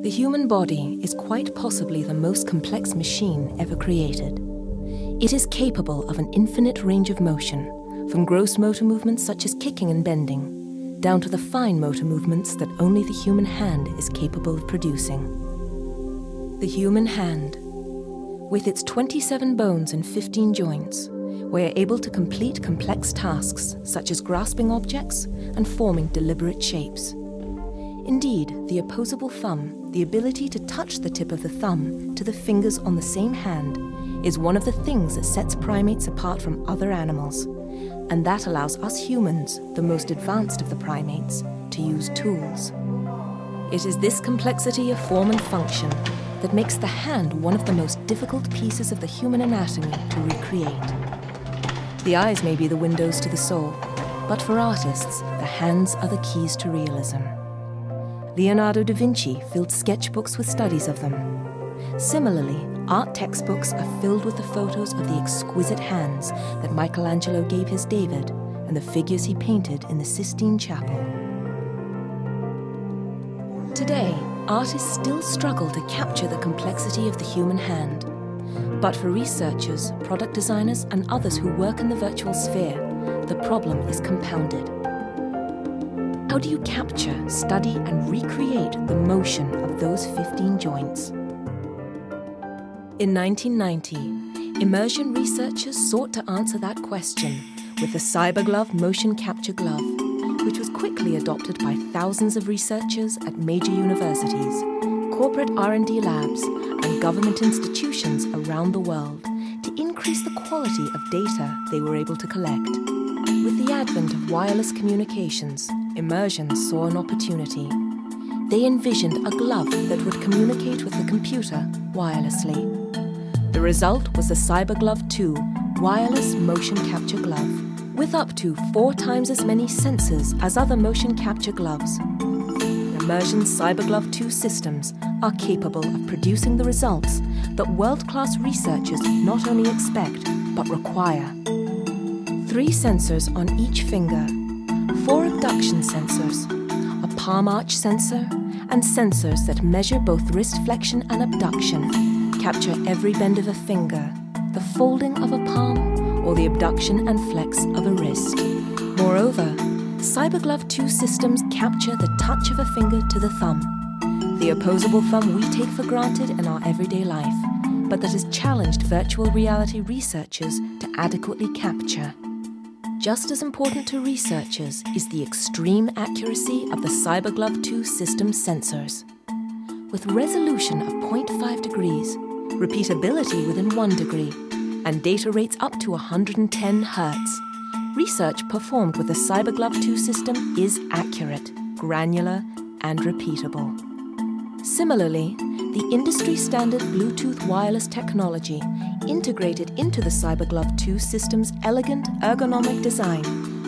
The human body is quite possibly the most complex machine ever created. It is capable of an infinite range of motion, from gross motor movements such as kicking and bending, down to the fine motor movements that only the human hand is capable of producing. The human hand. With its 27 bones and 15 joints, we are able to complete complex tasks such as grasping objects and forming deliberate shapes. Indeed, the opposable thumb, the ability to touch the tip of the thumb to the fingers on the same hand, is one of the things that sets primates apart from other animals, and that allows us humans, the most advanced of the primates, to use tools. It is this complexity of form and function that makes the hand one of the most difficult pieces of the human anatomy to recreate. The eyes may be the windows to the soul, but for artists, the hands are the keys to realism. Leonardo da Vinci filled sketchbooks with studies of them. Similarly, art textbooks are filled with the photos of the exquisite hands that Michelangelo gave his David and the figures he painted in the Sistine Chapel. Today, artists still struggle to capture the complexity of the human hand. But for researchers, product designers, and others who work in the virtual sphere, the problem is compounded. How do you capture, study, and recreate the motion of those 15 joints? In 1990, immersion researchers sought to answer that question with the CyberGlove motion capture glove, which was quickly adopted by thousands of researchers at major universities, corporate R&D labs, and government institutions around the world to increase the quality of data they were able to collect. With the advent of wireless communications, immersion saw an opportunity. They envisioned a glove that would communicate with the computer wirelessly. The result was the CyberGlove II wireless motion capture glove, with up to 4 times as many sensors as other motion capture gloves. Immersion's CyberGlove II systems are capable of producing the results that world-class researchers not only expect, but require. 3 sensors on each finger, 4 abduction sensors, a palm arch sensor, and sensors that measure both wrist flexion and abduction, capture every bend of a finger, the folding of a palm, or the abduction and flex of a wrist. Moreover, CyberGlove II systems capture the touch of a finger to the thumb, the opposable thumb we take for granted in our everyday life, but that has challenged virtual reality researchers to adequately capture. Just as important to researchers is the extreme accuracy of the CyberGlove II system sensors. With resolution of 0.5 degrees, repeatability within 1 degree, and data rates up to 110 Hz, research performed with the CyberGlove II system is accurate, granular, and repeatable. Similarly, the industry-standard Bluetooth wireless technology integrated into the CyberGlove II system's elegant ergonomic design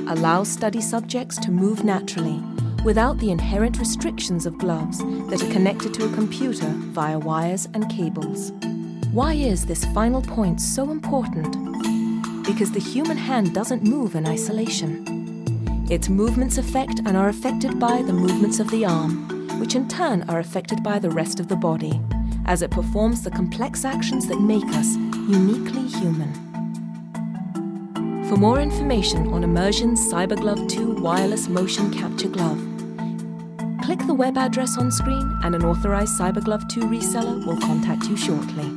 allows study subjects to move naturally without the inherent restrictions of gloves that are connected to a computer via wires and cables. Why is this final point so important? Because the human hand doesn't move in isolation. Its movements affect and are affected by the movements of the arm, which in turn are affected by the rest of the body, as it performs the complex actions that make us uniquely human. For more information on Immersion's CyberGlove II wireless motion capture glove, click the web address on screen and an authorized CyberGlove II reseller will contact you shortly.